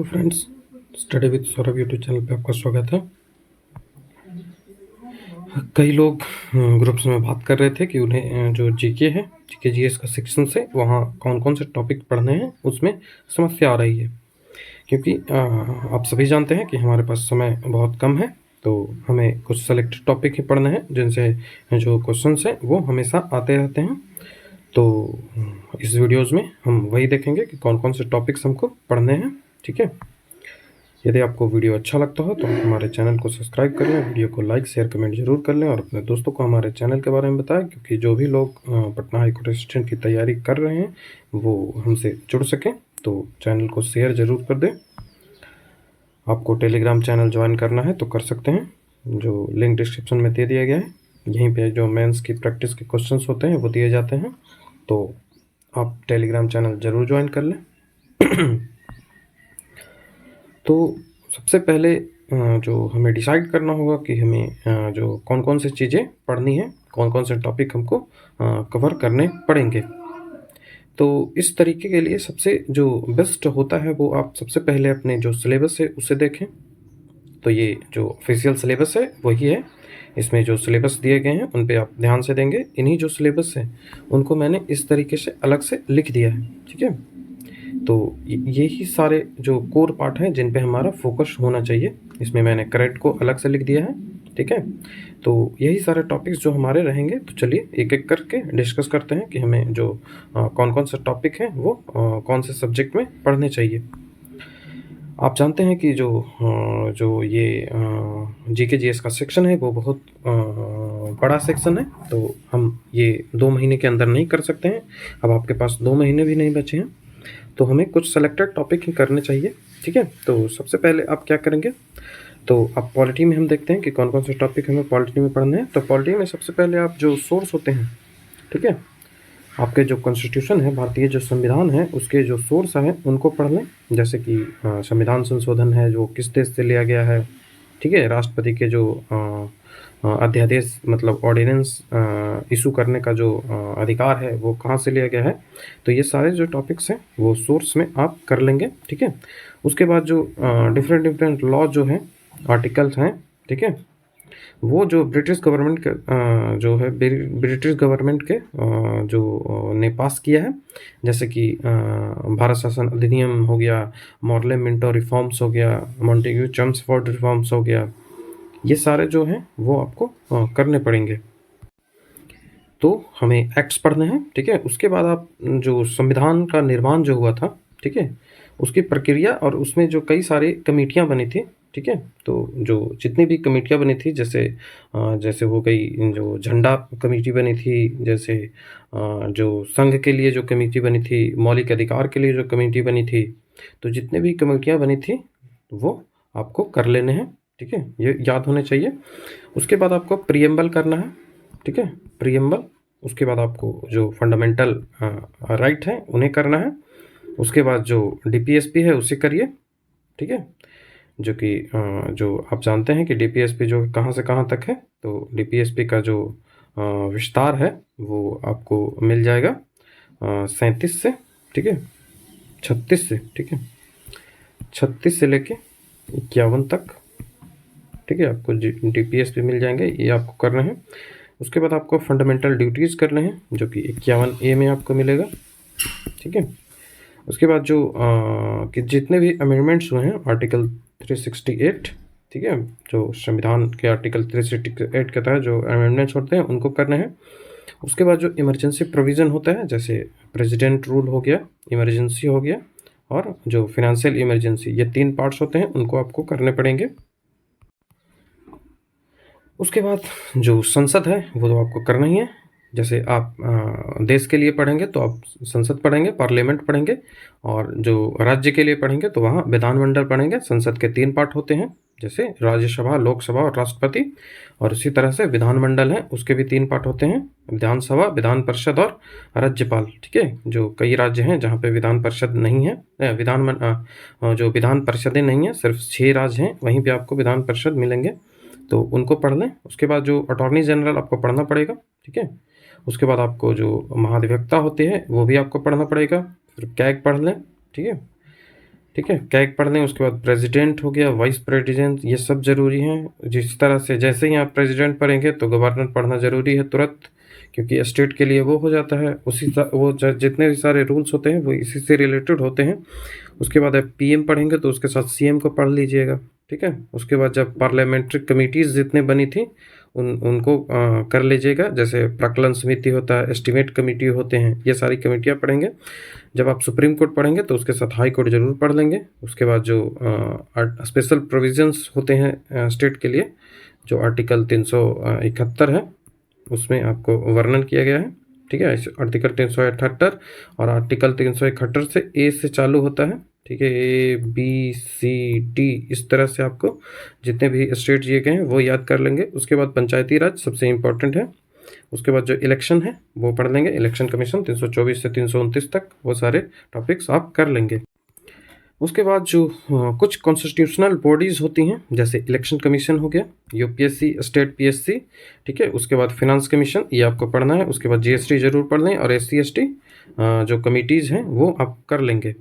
Friends, study with Saurabh YouTube channel पे आपका स्वागत है। कई लोग ग्रुप्स में बात कर रहे थे कि उन्हें जो जीके है, जीके जीएस का सेक्शन से वहाँ कौन कौन से टॉपिक पढ़ने हैं उसमें समस्या आ रही है। क्योंकि आप सभी जानते हैं कि हमारे पास समय बहुत कम है, तो हमें कुछ सेलेक्टेड टॉपिक ही पढ़ने हैं जिनसे जो क्वेश्चंस हैं वो हमेशा आते रहते हैं। तो इस वीडियोज़ में हम वही देखेंगे कि कौन कौन से टॉपिक्स हमको पढ़ने हैं। ठीक है, यदि आपको वीडियो अच्छा लगता हो तो आप हमारे चैनल को सब्सक्राइब कर लें, वीडियो को लाइक शेयर कमेंट जरूर कर लें और अपने दोस्तों को हमारे चैनल के बारे में बताएं, क्योंकि जो भी लोग पटना हाई कोर्ट असिस्टेंट की तैयारी कर रहे हैं वो हमसे जुड़ सकें। तो चैनल को शेयर ज़रूर कर दें। आपको टेलीग्राम चैनल ज्वाइन करना है तो कर सकते हैं, जो लिंक डिस्क्रिप्शन में दे दिया गया है। यहीं पे जो मेंस की प्रैक्टिस के क्वेश्चंस होते हैं वो दिए जाते हैं, तो आप टेलीग्राम चैनल ज़रूर ज्वाइन कर लें। तो सबसे पहले जो हमें डिसाइड करना होगा कि हमें जो कौन कौन सी चीज़ें पढ़नी है, कौन कौन से टॉपिक हमको कवर करने पड़ेंगे। तो इस तरीके के लिए सबसे जो बेस्ट होता है वो आप सबसे पहले अपने जो सिलेबस है उसे देखें। तो ये जो ऑफिशियल सिलेबस है वही है, इसमें जो सिलेबस दिए गए हैं उन पे आप ध्यान से देंगे। इन्हीं जो सिलेबस है उनको मैंने इस तरीके से अलग से लिख दिया है। ठीक है, तो यही सारे जो कोर पार्ट हैं जिन पे हमारा फोकस होना चाहिए, इसमें मैंने करेक्ट को अलग से लिख दिया है। ठीक है, तो यही सारे टॉपिक्स जो हमारे रहेंगे। तो चलिए एक एक करके डिस्कस करते हैं कि हमें जो कौन कौन से टॉपिक हैं वो कौन से सब्जेक्ट में पढ़ने चाहिए। आप जानते हैं कि जो ये जीके जीएस का सेक्शन है वो बहुत बड़ा सेक्शन है, तो हम ये 2 महीने के अंदर नहीं कर सकते हैं। अब आपके पास 2 महीने भी नहीं बचे हैं, तो हमें कुछ सेलेक्टेड टॉपिक ही करने चाहिए। ठीक है, तो सबसे पहले आप क्या करेंगे, तो अब पॉलिटी में हम देखते हैं कि कौन कौन से टॉपिक हमें पॉलिटी में पढ़ने हैं। तो पॉलिटी में सबसे पहले आप जो सोर्स होते हैं, ठीक है, आपके जो कॉन्स्टिट्यूशन है, भारतीय जो संविधान है उसके जो सोर्स हैं उनको पढ़ लें। जैसे कि संविधान संशोधन है जो किस देश से लिया गया है। ठीक है, राष्ट्रपति के जो अध्यादेश मतलब ऑर्डिनेंस इशू करने का जो अधिकार है वो कहाँ से लिया गया है। तो ये सारे जो टॉपिक्स हैं वो सोर्स में आप कर लेंगे। ठीक है, उसके बाद जो डिफरेंट लॉ जो हैं, आर्टिकल्स हैं, ठीक है, वो जो ब्रिटिश गवर्नमेंट के जो है ब्रिटिश गवर्नमेंट के जो ने पास किया है, जैसे कि भारत शासन अधिनियम हो गया, मॉर्ले मिंटो रिफॉर्म्स हो गया, मॉन्टेग्यू चम्सफोर्ड रिफॉर्म्स हो गया, ये सारे जो हैं वो आपको करने पड़ेंगे। तो हमें एक्ट्स पढ़ने हैं। ठीक है, उसके बाद आप जो संविधान का निर्माण जो हुआ था, ठीक है, उसकी प्रक्रिया और उसमें जो कई सारी कमेटियाँ बनी थी। ठीक है, तो जो जितनी भी कमेटियाँ बनी थी, जैसे हो गई जो झंडा कमेटी बनी थी, जैसे जो संघ के लिए जो कमेटी बनी थी, मौलिक अधिकार के लिए जो कमेटी बनी थी, तो जितने भी कमेटियाँ बनी थी वो आपको कर लेने हैं। ठीक है, ये याद होने चाहिए। उसके बाद आपको प्रियम्बल करना है। ठीक है, प्रियम्बल, उसके बाद आपको जो फंडामेंटल राइट है उन्हें करना है। उसके बाद जो डीपीएसपी है उसे करिए। ठीक है, जो कि जो आप जानते हैं कि डीपीएसपी जो कहाँ से कहाँ तक है, तो डीपीएसपी का जो विस्तार है वो आपको मिल जाएगा 37 से, ठीक है, 36 से, ठीक है, 36 से लेके 51 तक। ठीक है, आपको डीपीएसपी मिल जाएंगे, ये आपको करना है। उसके बाद आपको फंडामेंटल ड्यूटीज़ करने हैं जो कि 51A में आपको मिलेगा। ठीक है, उसके बाद जो कि जितने भी अमेंडमेंट्स हुए हैं आर्टिकल 368, ठीक है, जो संविधान के आर्टिकल 368 के तहत जो अमेंडमेंट्स होते हैं उनको करने हैं। उसके बाद जो इमरजेंसी प्रोविज़न होता है, जैसे प्रेसिडेंट रूल हो गया, इमरजेंसी हो गया, और जो फिनेंशियल इमरजेंसी, ये 3 पार्ट्स होते हैं, उनको आपको करने पड़ेंगे। उसके बाद जो संसद है वो तो आपको करना ही है। जैसे आप देश के लिए पढ़ेंगे तो आप संसद पढ़ेंगे, पार्लियामेंट पढ़ेंगे, और जो राज्य के लिए पढ़ेंगे तो वहाँ विधानमंडल पढ़ेंगे। संसद के 3 पार्ट होते हैं, जैसे राज्यसभा, लोकसभा और राष्ट्रपति, और इसी तरह से विधानमंडल है उसके भी 3 पार्ट होते हैं, विधानसभा, विधान परिषद और राज्यपाल। ठीक है, जो कई राज्य हैं जहाँ पे विधान परिषद नहीं है, जो विधान परिषदें नहीं है, सिर्फ 6 राज्य हैं वहीं पे आपको विधान परिषद मिलेंगे, तो उनको पढ़ लें। उसके बाद जो अटॉर्नी जनरल आपको पढ़ना पड़ेगा। ठीक है, उसके बाद आपको जो महाधिवक्ता होते हैं वो भी आपको पढ़ना पड़ेगा, फिर कैग पढ़ लें। ठीक है, ठीक है? क्या एक पढ़ लें, उसके बाद प्रेसिडेंट हो गया, वाइस प्रेसिडेंट, ये सब ज़रूरी हैं। जिस तरह से जैसे ही आप प्रेसिडेंट पढ़ेंगे तो गवर्नर पढ़ना ज़रूरी है तुरंत, क्योंकि स्टेट के लिए वो हो जाता है। उसी वो जितने भी सारे रूल्स होते हैं वो इसी से रिलेटेड होते हैं। उसके बाद आप पीएम पढ़ेंगे तो उसके साथ सीएम को पढ़ लीजिएगा, ठीक है? उसके बाद जब पार्लियामेंट्री कमिटीज़ जितने बनी थी उनको कर लीजिएगा, जैसे प्राक्कलन समिति होता है, एस्टीमेट कमेटी होते हैं, ये सारी कमेटियाँ पढ़ेंगे। जब आप सुप्रीम कोर्ट पढ़ेंगे तो उसके साथ हाई कोर्ट ज़रूर पढ़ लेंगे। उसके बाद जो स्पेशल प्रोविजंस होते हैं स्टेट के लिए, जो आर्टिकल 371 है, उसमें आपको वर्णन किया गया है, ठीक है? आर्टिकल 378 और आर्टिकल 371 से ए से चालू होता है, ठीक है? ए बी सी डी, इस तरह से आपको जितने भी स्टेट दिए गए हैं वो याद कर लेंगे। उसके बाद पंचायती राज सबसे इम्पोर्टेंट है। उसके बाद जो इलेक्शन है वो पढ़ लेंगे, इलेक्शन कमीशन 324 से 329 तक, वो सारे टॉपिक्स आप कर लेंगे। उसके बाद जो कुछ कॉन्स्टिट्यूशनल बॉडीज़ होती हैं, जैसे इलेक्शन कमीशन हो गया, यूपीएससी, स्टेट पीएससी, ठीक है? उसके बाद फिनांस कमीशन, ये आपको पढ़ना है। उसके बाद जीएसटी ज़रूर पढ़ लें, और एससी एसटी जो कमिटीज़ हैं वो आप कर लेंगे।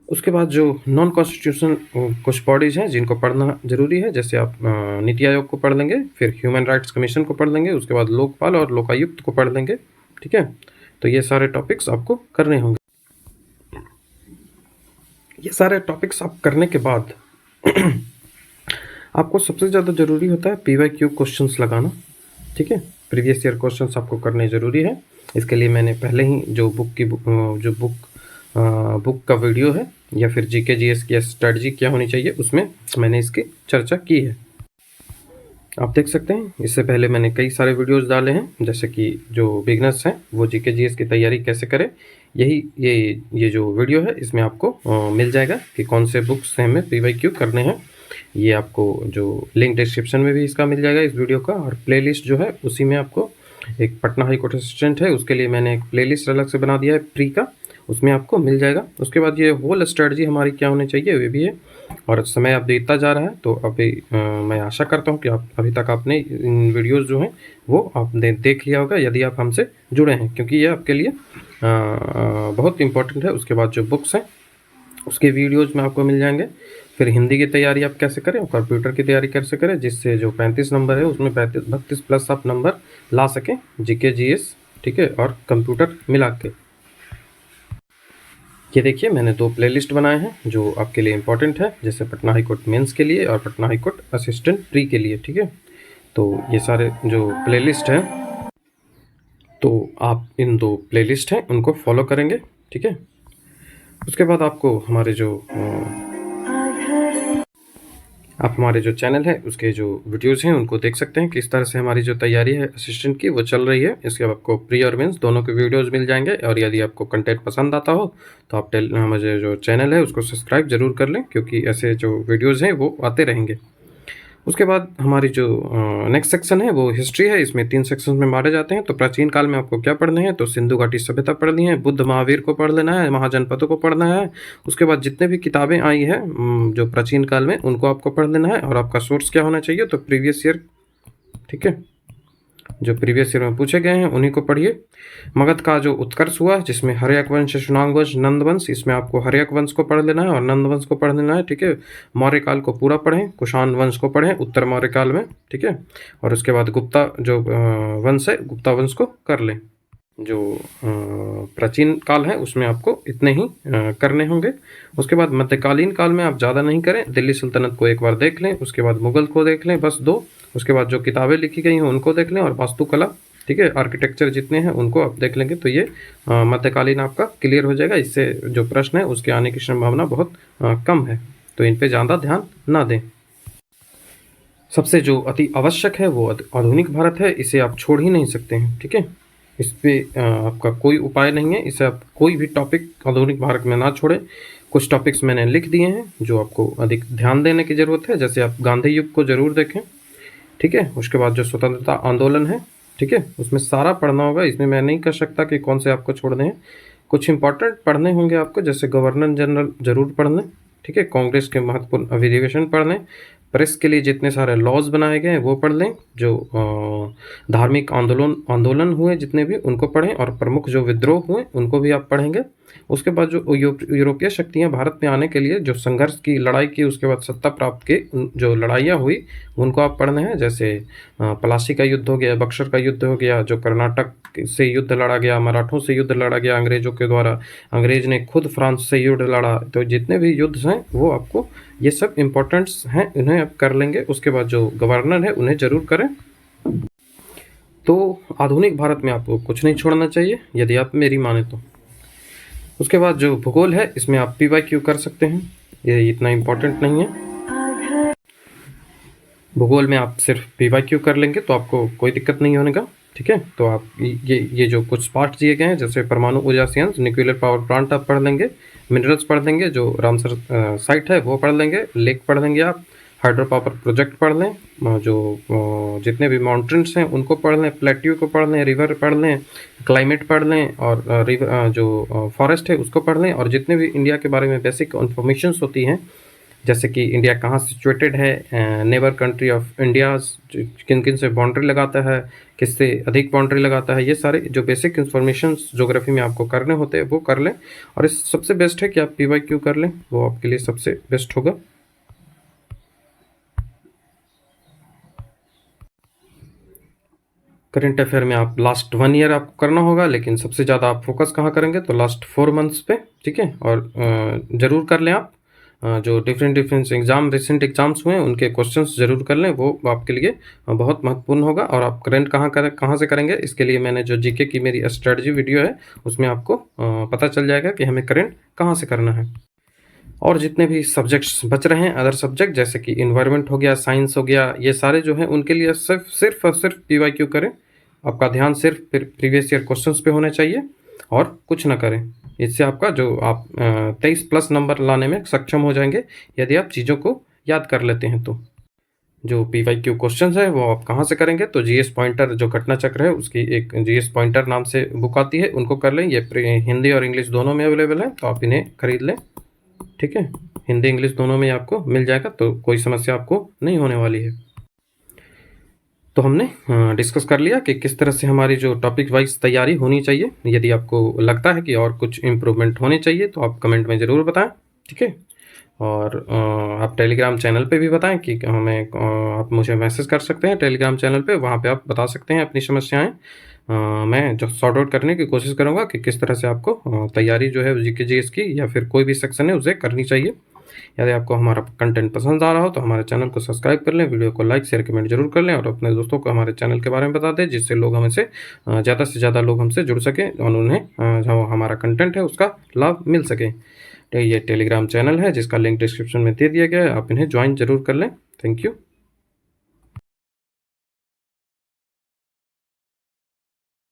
उसके बाद जो नॉन कॉन्स्टिट्यूशनल कुछ बॉडीज़ हैं जिनको पढ़ना ज़रूरी है, जैसे आप नीति आयोग को पढ़ लेंगे, फिर ह्यूमन राइट्स कमीशन को पढ़ लेंगे, उसके बाद लोकपाल और लोकायुक्त को पढ़ लेंगे, ठीक है? तो ये सारे टॉपिक्स आपको करने होंगे। ये सारे टॉपिक्स आप करने के बाद आपको सबसे ज़्यादा ज़रूरी होता है पीवाईक्यू क्वेश्चंस लगाना, ठीक है? प्रीवियस ईयर क्वेश्चंस आपको करने ज़रूरी है। इसके लिए मैंने पहले ही जो बुक का वीडियो है, या फिर जीके जीएस की स्ट्रेटजी क्या होनी चाहिए, उसमें मैंने इसकी चर्चा की है, आप देख सकते हैं। इससे पहले मैंने कई सारे वीडियोस डाले हैं, जैसे कि जो बिगनर्स हैं वो जीके जीएस की तैयारी कैसे करें, ये जो वीडियो है इसमें आपको मिल जाएगा कि कौन से बुक्स से हमें पीवाईक्यू करने हैं। ये आपको जो लिंक डिस्क्रिप्शन में भी इसका मिल जाएगा इस वीडियो का, और प्लेलिस्ट जो है उसी में आपको, एक पटना हाई कोर्ट असिस्टेंट है उसके लिए मैंने एक प्लेलिस्ट अलग से बना दिया है फ्री का, उसमें आपको मिल जाएगा। उसके बाद ये होल स्ट्रेटजी हमारी क्या होनी चाहिए वे भी है, और समय अब बीतता जा रहा है, तो अभी मैं आशा करता हूँ कि आप अभी तक आपने इन वीडियोस जो हैं वो आपने देख लिया होगा, यदि आप हमसे जुड़े हैं, क्योंकि ये आपके लिए बहुत इंपॉर्टेंट है। उसके बाद जो बुक्स हैं उसके वीडियोज़ में आपको मिल जाएंगे। फिर हिंदी की तैयारी आप कैसे करें और कंप्यूटर की तैयारी कैसे करें, जिससे जो 35 नंबर है उसमें 32 प्लस आप नंबर ला सकें, जीके जीएस, ठीक है, और कंप्यूटर मिला के। ये देखिए मैंने 2 प्लेलिस्ट बनाए हैं जो आपके लिए इम्पोर्टेंट है, जैसे पटना हाई कोर्ट मेंस के लिए और Patna high court assistant pre के लिए, ठीक है? तो ये सारे जो प्लेलिस्ट हैं, तो आप इन 2 प्लेलिस्ट हैं उनको फॉलो करेंगे, ठीक है? उसके बाद आपको हमारे जो चैनल है उसके जो वीडियोज़ हैं उनको देख सकते हैं, किस तरह से हमारी जो तैयारी है असिस्टेंट की वो चल रही है। इसके बाद आपको प्री और मेंस दोनों के वीडियोज़ मिल जाएंगे, और यदि आपको कंटेंट पसंद आता हो तो आप हमारे जो चैनल है उसको सब्सक्राइब ज़रूर कर लें, क्योंकि ऐसे जो वीडियोज़ हैं वो आते रहेंगे। उसके बाद हमारी जो नेक्स्ट सेक्शन है वो हिस्ट्री है। इसमें 3 सेक्शन में बांटे जाते हैं। तो प्राचीन काल में आपको क्या पढ़ने हैं, तो सिंधु घाटी सभ्यता पढ़नी है, बुद्ध महावीर को पढ़ लेना है, महाजनपदों को पढ़ना है। उसके बाद जितने भी किताबें आई हैं जो प्राचीन काल में, उनको आपको पढ़ लेना है, और आपका सोर्स क्या होना चाहिए, तो प्रीवियस ईयर, ठीक है, जो प्रीवियस ईयर में पूछे गए हैं उन्हीं को पढ़िए। मगध का जो उत्कर्ष हुआ, जिसमें हर्यक वंश, शुनांग वंश, नंद वंश, इसमें आपको हर्यक वंश को पढ़ लेना है और नंद वंश को पढ़ लेना है, ठीक है? मौर्य काल को पूरा पढ़ें, कुषाण वंश को पढ़ें उत्तर मौर्य काल में, ठीक है? और उसके बाद गुप्ता जो वंश है, गुप्ता वंश को कर लें। जो प्राचीन काल है उसमें आपको इतने ही करने होंगे। उसके बाद मध्यकालीन काल में आप ज़्यादा नहीं करें, दिल्ली सल्तनत को एक बार देख लें, उसके बाद मुगल को देख लें, बस 2। उसके बाद जो किताबें लिखी गई हैं उनको देख लें, और वास्तुकला, ठीक है, आर्किटेक्चर जितने हैं उनको आप देख लेंगे, तो ये मध्यकालीन आपका क्लियर हो जाएगा। इससे जो प्रश्न है उसके आने की संभावना बहुत कम है, तो इन पर ज़्यादा ध्यान ना दें। सबसे जो अति आवश्यक है वो आधुनिक भारत है, इसे आप छोड़ ही नहीं सकते हैं, ठीक है? इस पर आपका कोई उपाय नहीं है, इसे आप कोई भी टॉपिक आधुनिक भारत में ना छोड़ें। कुछ टॉपिक्स मैंने लिख दिए हैं जो आपको अधिक ध्यान देने की ज़रूरत है, जैसे आप गांधी युग को ज़रूर देखें, ठीक है? उसके बाद जो स्वतंत्रता आंदोलन है, ठीक है, उसमें सारा पढ़ना होगा। इसमें मैं नहीं कर सकता कि कौन से आपको छोड़ने हैं। कुछ इंपॉर्टेंट पढ़ने होंगे आपको, जैसे गवर्नर जनरल ज़रूर पढ़ लें, ठीक है? कांग्रेस के महत्वपूर्ण अधिवेशन पढ़ लें, प्रेस के लिए जितने सारे लॉज़ बनाए गए हैं वो पढ़ लें, जो धार्मिक आंदोलन हुए जितने भी उनको पढ़ें और प्रमुख जो विद्रोह हुए उनको भी आप पढ़ेंगे। उसके बाद जो यूरोपीय शक्तियाँ भारत में आने के लिए जो संघर्ष की लड़ाई की, उसके बाद सत्ता प्राप्त की जो लड़ाइयाँ हुई उनको आप पढ़ने हैं। जैसे प्लासी का युद्ध हो गया, बक्सर का युद्ध हो गया, जो कर्नाटक से युद्ध लड़ा गया, मराठों से युद्ध लड़ा गया अंग्रेज़ों के द्वारा, अंग्रेज़ ने खुद फ्रांस से युद्ध लड़ा। तो जितने भी युद्ध हैं वो आपको ये सब इम्पोर्टेंट्स हैं, इन्हें आप कर लेंगे। उसके बाद जो गवर्नर है उन्हें ज़रूर करें। तो आधुनिक भारत में आपको कुछ नहीं छोड़ना चाहिए यदि आप मेरी माने तो। उसके बाद जो भूगोल है इसमें आप PYQ कर सकते हैं, ये इतना इम्पोर्टेंट नहीं है। भूगोल में आप सिर्फ PYQ कर लेंगे तो आपको कोई दिक्कत नहीं होने का, ठीक है। तो आप ये जो कुछ पार्ट दिए गए हैं, जैसे परमाणु ऊर्जा संयंत्र, न्यूक्लियर पावर प्लांट आप पढ़ लेंगे, मिनरल्स पढ़ लेंगे, जो रामसर साइट है वो पढ़ लेंगे, लेक पढ़ लेंगे आप, हाइड्रो पावर प्रोजेक्ट पढ़ लें, जो जितने भी माउंटेन्स हैं उनको पढ़ लें, प्लेट्यू को पढ़ लें, रिवर पढ़ लें, क्लाइमेट पढ़ लें, और रिवर जो फॉरेस्ट है उसको पढ़ लें, और जितने भी इंडिया के बारे में बेसिक इन्फॉर्मेशंस होती हैं, जैसे कि इंडिया कहाँ सिचुएटेड है, नेबर कंट्री ऑफ इंडिया किन किन से बाउंड्री लगाता है, किससे अधिक बाउंड्री लगाता है, ये सारे जो बेसिक इन्फॉर्मेशन ज्योग्राफी में आपको करने होते हैं वो कर लें। और इस सबसे बेस्ट है कि आप PYQ कर लें, वो आपके लिए सबसे बेस्ट होगा। करंट अफेयर में आप लास्ट 1 ईयर आपको करना होगा, लेकिन सबसे ज़्यादा आप फोकस कहाँ करेंगे तो लास्ट 4 मंथ्स पे, ठीक है। और ज़रूर कर लें आप जो डिफरेंट एग्ज़ाम रिसेंट एग्ज़ाम्स हुए हैं उनके क्वेश्चंस ज़रूर कर लें, वो आपके लिए बहुत महत्वपूर्ण होगा। और आप करंट कहाँ से करेंगे, इसके लिए मैंने जो GK की मेरी स्ट्रेटजी वीडियो है उसमें आपको पता चल जाएगा कि हमें करंट कहाँ से करना है। और जितने भी सब्जेक्ट्स बच रहे हैं, अदर सब्जेक्ट जैसे कि इन्वायरमेंट हो गया, साइंस हो गया, ये सारे जो हैं उनके लिए सिर्फ और सिर्फ PYQ करें। आपका ध्यान सिर्फ प्रीवियस ईयर क्वेश्चंस पे होना चाहिए और कुछ ना करें। इससे आपका जो आप 23+ नंबर लाने में सक्षम हो जाएंगे यदि आप चीज़ों को याद कर लेते हैं तो। जो PYQ क्वेश्चंस है वो आप कहाँ से करेंगे तो GS पॉइंटर जो घटना चक्र है उसकी एक GS पॉइंटर नाम से बुक आती है, उनको कर लें। ये हिंदी और इंग्लिश दोनों में अवेलेबल है, तो आप इन्हें खरीद लें, ठीक है। हिंदी इंग्लिश दोनों में आपको मिल जाएगा, तो कोई समस्या आपको नहीं होने वाली है। तो हमने डिस्कस कर लिया कि किस तरह से हमारी जो टॉपिक वाइज तैयारी होनी चाहिए। यदि आपको लगता है कि और कुछ इम्प्रूवमेंट होनी चाहिए तो आप कमेंट में ज़रूर बताएं, ठीक है। और आप टेलीग्राम चैनल पे भी बताएं कि हमें आप मुझे मैसेज कर सकते हैं टेलीग्राम चैनल पे, वहाँ पे आप बता सकते हैं अपनी समस्याएं। मैं जो सॉर्ट आउट करने की कोशिश करूँगा कि किस तरह से आपको तैयारी जो है GK GS की या फिर कोई भी सेक्शन है उसे करनी चाहिए। यदि आपको हमारा कंटेंट पसंद आ रहा हो तो हमारे चैनल को सब्सक्राइब कर लें, वीडियो को लाइक शेयर कमेंट जरूर कर लें, और अपने दोस्तों को हमारे चैनल के बारे में बता दें, जिससे लोग हमसे ज़्यादा से ज़्यादा लोग हमसे जुड़ सकें और उन्हें जो हमारा कंटेंट है उसका लाभ मिल सके। तो ये टेलीग्राम चैनल है जिसका लिंक डिस्क्रिप्शन में दे दिया गया है, आप इन्हें ज्वाइन जरूर कर लें। Thank you.